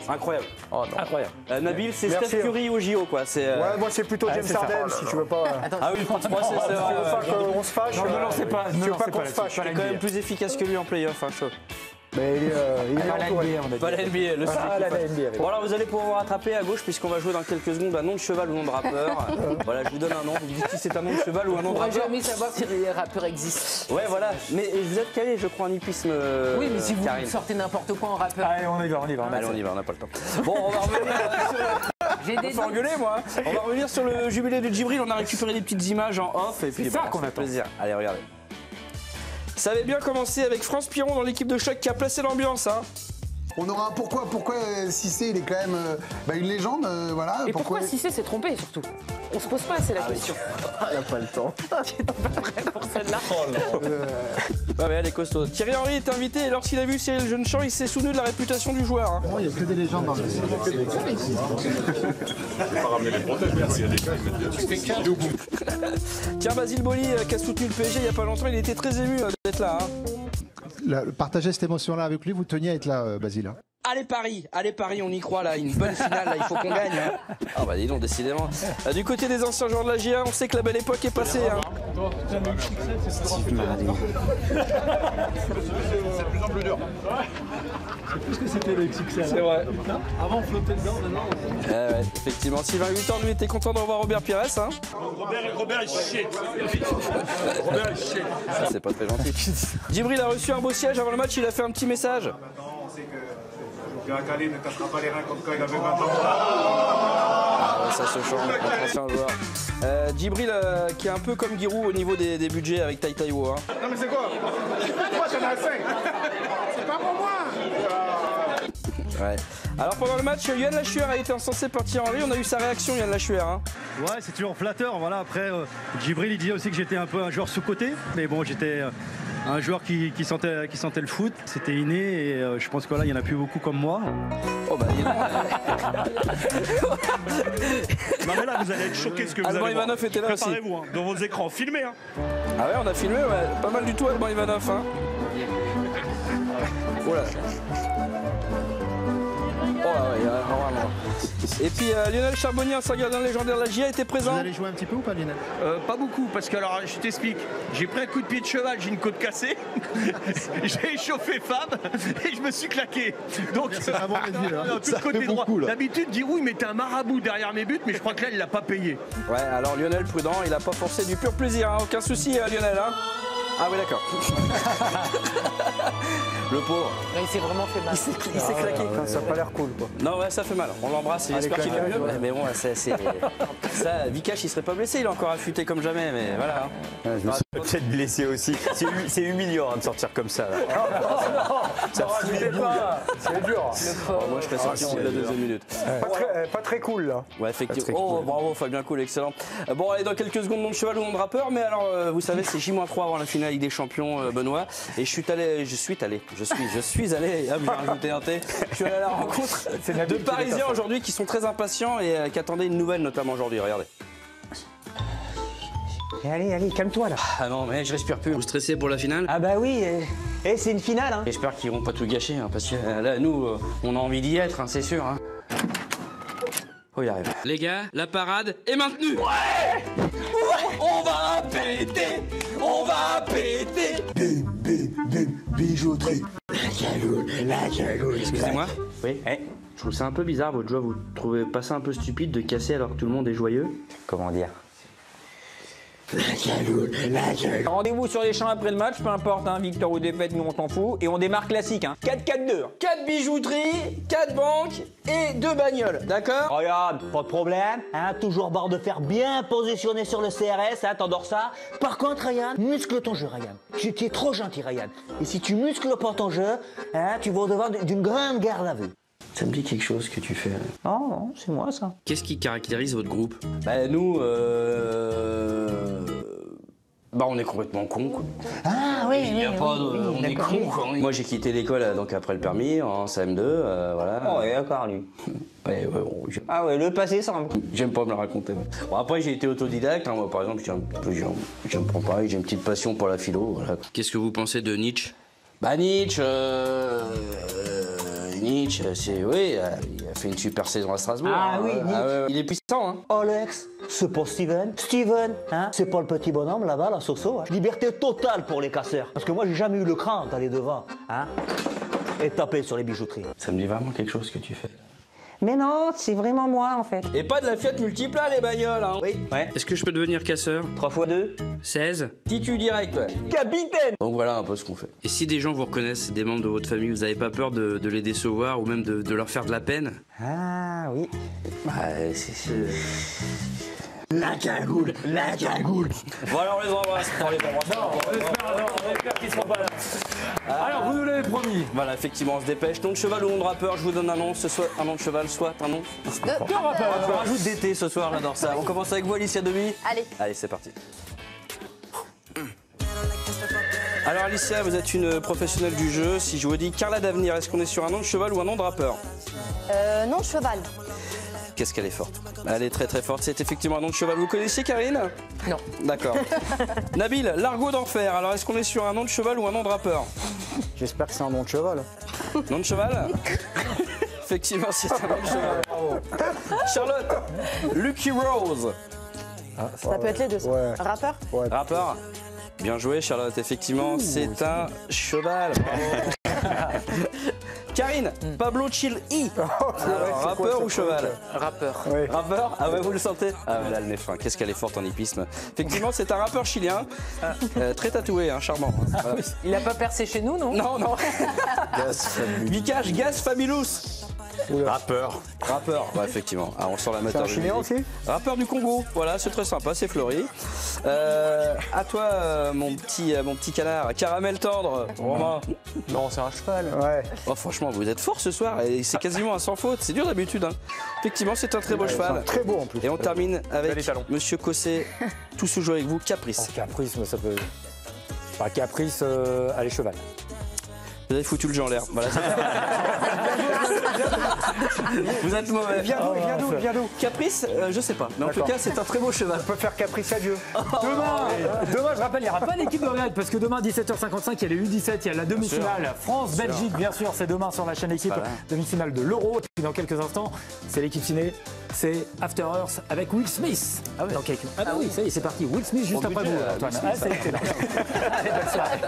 Incroyable. Oh non. Incroyable. Nabil, c'est Steph Curry au JO, quoi. Ouais, moi c'est plutôt James Harden si tu veux pas. Ah oui, pour 3, c'est vrai. Tu veux pas qu'on se fâche. Non, ne lancez pas. Tu veux pas qu'on se fâche. Il est quand même plus efficace que lui en playoff, hein, chaud. Mais il est entouré. Pas la NBA, le Ah, la NBA. Bon alors vous allez pouvoir vous rattraper à gauche puisqu'on va jouer dans quelques secondes un nom de cheval ou nom de rappeur. Voilà, je vous donne un nom, vous me dites si c'est un nom de cheval ou un nom de On va rappeur. jamais savoir si les rappeurs existent. Ouais voilà, mais vous êtes calé je crois en hippisme. Oui, mais si vous Karim. sortez n'importe quoi en rappeur. Allez, on y va. Allez on y va, on n'a pas le temps. Bon on va revenir J'ai on des s'est engueulé moi. On va revenir sur le jubilé de Djibril, on a récupéré des petites images en off et puis C'est ça voilà, qu'on fait attend. plaisir. Allez regardez. Ça avait bien commencé avec France Piron dans l'équipe de choc qui a placé l'ambiance hein. On aura pourquoi Cissé il est quand même une légende voilà. Et pourquoi Cissé s'est trompé surtout? On se pose pas assez la question. Il n'a pas le temps. Pour celle-là. Ouais mais elle est costaud. Thierry Henry est invité et lorsqu'il a vu Cyril Jeunechamp, il s'est souvenu de la réputation du joueur. Hein. Il n'y a que des légendes dans le Tiens Basile Boli qui a soutenu le PSG il n'y a pas longtemps, il était très ému d'être là. Hein. Partager cette émotion-là avec lui, vous teniez à être là, Basile. Allez Paris, on y croit là, une bonne finale là, il faut qu'on gagne. Hein. Ah bah dis donc, décidément. Du côté des anciens joueurs de la GIA, on sait que la belle époque est passée. Hein. C'est de plus en plus dur. C'est plus ce que c'était le XXL. C'est vrai. Avant on flottait dedans, maintenant. Ouais, effectivement, Sylvain Huitard lui était content de revoir Robert Pires. Hein. Robert il chie. Robert il chie. Ça c'est pas très gentil. Djibril a reçu un beau siège avant le match, il a fait un petit message. On sait que le Calais ne cassera pas les reins comme quand il avait 20 ans. Ah, ça se change, un ancien joueur. Djibril qui est un peu comme Giroud au niveau des budgets avec Tai Taiwo. Hein. Non mais c'est quoi? Moi j'en ai à 5. C'est pas pour moi. Ouais. Alors pendant le match, Yann Lachuer a été encensé par Thierry Henry. On a eu sa réaction, Yann Lachuer. Hein. Ouais, c'est toujours flatteur. Voilà. Après, Djibril il disait aussi que j'étais un peu un joueur sous-coté. Mais bon, j'étais un joueur qui sentait le foot. C'était inné et je pense que là, il n'y en a plus beaucoup comme moi. Oh bah dis donc. Non mais là vous allez être choqués ce que vous Alban allez voir. Ivanov était là aussi. Préparez-vous hein, dans vos écrans, filmez hein. Ah ouais, on a filmé, ouais. Pas mal du tout Alban Ivanov. Hein. Oh là. Oh là, ouais, vraiment. Et puis Lionel Charbonnier, ancien gardien légendaire de la GIA, était présent. Vous allez jouer un petit peu ou pas, Lionel? Pas beaucoup, parce que alors je t'explique, j'ai pris un coup de pied de cheval, j'ai une côte cassée, j'ai échauffé Fab et je me suis claqué. Donc C'est vraiment réduit, là. tout le côté droit. D'habitude, Giroud il mettait un marabout derrière mes buts, mais je crois que là il l'a pas payé. Ouais, alors Lionel prudent, il a pas forcé du pur plaisir, hein. Aucun souci Lionel. Hein. Ah oui d'accord. Le pauvre. Il s'est vraiment fait mal. Il s'est claqué. Ça n'a pas l'air cool quoi. Non ouais ça fait mal, on l'embrasse et j'espère qu'il va mieux. Ouais, mais bon c'est... Ça, Vikash il serait pas blessé, il est encore affûté comme jamais, mais voilà. Je me suis peut-être blessé aussi. C'est humiliant de sortir comme ça. Ça finit pas. C'est dur. Moi je serais sorti au bout de la deuxième minute. Pas très cool là. Ouais effectivement. Oh bravo Fabien Cool, excellent. Bon allez dans quelques secondes nom de cheval ou nom de rappeur, mais alors vous savez c'est J-3 avant la finale Ligue des Champions Benoît. Et je suis allé, hop, j'ai rajouté un T. Je suis allé à la rencontre de Parisiens aujourd'hui qui sont très impatients et qui attendaient une nouvelle notamment aujourd'hui, regardez. Allez, calme-toi là. Ah non mais je respire plus. Vous stressez pour la finale? Ah bah oui, c'est une finale hein. J'espère qu'ils vont pas tout gâcher hein, parce que là nous on a envie d'y être hein, c'est sûr hein. Oh y arrive. Les gars, la parade est maintenue. Ouais, on va péter. Bijouterie. La jalouse. Excusez-moi. Oui. Je trouve ça un peu bizarre votre joie. Vous trouvez pas ça un peu stupide de casser alors que tout le monde est joyeux? Comment dire? La gueule. Rendez-vous sur les champs après le match, peu importe, hein, victoire ou défaite, nous on s'en fout. Et on démarre classique, hein. 4-4-2. 4 bijouteries, 4 banques et 2 bagnoles, d'accord? Regarde, pas de problème, hein, toujours barre de fer bien positionné sur le CRS, hein, t'endors ça. Par contre, Ryan, muscle ton jeu, Ryan. Tu es trop gentil, Ryan. Et si tu muscles pas ton jeu, hein, tu vas au-devant d'une grande garde à vue. Ça me dit quelque chose que tu fais. Oh non, c'est moi ça. Qu'est-ce qui caractérise votre groupe? Bah nous, bah on est complètement cons quoi. Ah oui, Il y a pas de... on est cons quoi. Moi j'ai quitté l'école donc après le permis en CM2, voilà. Oh ouais, d'accord lui. Ouais, bon, ah ouais, le passé semble. J'aime pas me le raconter. Bon après j'ai été autodidacte, hein. Moi par exemple j'aime pas pareil, j'ai une petite passion pour la philo. Voilà. Qu'est-ce que vous pensez de Nietzsche? Bah Nietzsche, Nietzsche, oui, il a fait une super saison à Strasbourg. Ah oui, Nietzsche. ouais, il est puissant. Hein. Alex, c'est pas Steven. Steven, hein, c'est pas le petit bonhomme là-bas, la Soso. Hein. Liberté totale pour les casseurs. Parce que moi, j'ai jamais eu le cran d'aller devant, hein, et taper sur les bijouteries. Ça me dit vraiment quelque chose que tu fais. Mais non, c'est vraiment moi en fait. Et pas de la Fiat Multipla, les bagnoles. Hein. Oui. Ouais. Est-ce que je peux devenir casseur? 3 x 2. 16. Titu direct, ouais. Capitaine. Donc voilà un peu ce qu'on fait. Et si des gens vous reconnaissent, des membres de votre famille, vous n'avez pas peur de les décevoir ou même de leur faire de la peine? Ah oui. Ouais, c'est... La cagoule, la cagoule. Voilà, on les embrasse. On les embrasse. Non, on espère qu'ils seront pas là. Alors, vous nous l'avez promis. Voilà, effectivement, on se dépêche. Nom de cheval ou nom de rappeur, je vous donne un nom. Ce soit un nom de cheval, soit un nom. On rajoute d'été ce soir, j'adore ça. On commence avec vous, Alicia Demi. Allez. Allez, c'est parti. Alors Alicia, vous êtes une professionnelle du jeu. Si je vous dis Carla d'Avenir, est-ce qu'on est sur un nom de cheval ou un nom de rappeur? Non, cheval. Qu'est-ce qu'elle est forte. Elle est très très forte. C'est effectivement un nom de cheval. Vous connaissiez Karine? Non. D'accord. Nabil, l'argot d'enfer. Alors est-ce qu'on est sur un nom de cheval ou un nom de rappeur? J'espère que c'est un nom de cheval. Nom de cheval? Effectivement, c'est un nom de cheval. Bravo. Charlotte, Lucky Rose. Ça peut être les deux. Ça. Ouais. Rappeur? Ouais. Rappeur? Bien joué, Charlotte. Effectivement, c'est un cheval. Bravo. Karine, Pablo Chill I. Alors, rappeur ou cheval? Rappeur. Oui. Rappeur? Ah ouais, vous le sentez? Ah ouais, là, le nez fin. Qu'est-ce qu'elle est forte en hippisme. Effectivement, c'est un rappeur chilien. Très tatoué, hein, charmant. Hein. Voilà. Il a pas percé chez nous, non? Non, non. Vikash Gas Fabulous. Rappeur. Rappeur, ouais, effectivement. Ah, on sort la C'est moteur un de chilien musique. aussi? Rappeur du Congo. Voilà, c'est très sympa, c'est fleuri. À toi, mon petit canard. Caramel tendre. Romain. Non, c'est un cheval. Ouais. Oh, franchement, vous êtes fort ce soir et c'est quasiment un sans faute. C'est dur d'habitude. Hein. Effectivement, c'est un très beau cheval. Très beau en plus. Et on termine avec les talons. Monsieur Cossé. Tout se joue avec vous. Caprice. En caprice, mais ça peut. Enfin, caprice, allez, cheval. Vous avez foutu le jeu en l'air. Voilà, vous êtes mauvais. Viens d'où Caprice, je sais pas. Mais en tout D'accord. cas, c'est un très beau cheval. On peut faire caprice à Dieu. Demain, je rappelle, il n'y aura pas d'équipe de Red parce que demain, 17h55, il y a les U17, il y a la demi-finale France-Belgique, bien sûr, c'est demain sur la chaîne équipe, demi-finale de l'Euro. Puis dans quelques instants, c'est l'équipe ciné, c'est After Earth avec Will Smith. Ah oui, oui, ça y est, c'est parti. Will Smith juste après vous, Antoine. Ah, c'est excellent. Allez, bonne soirée.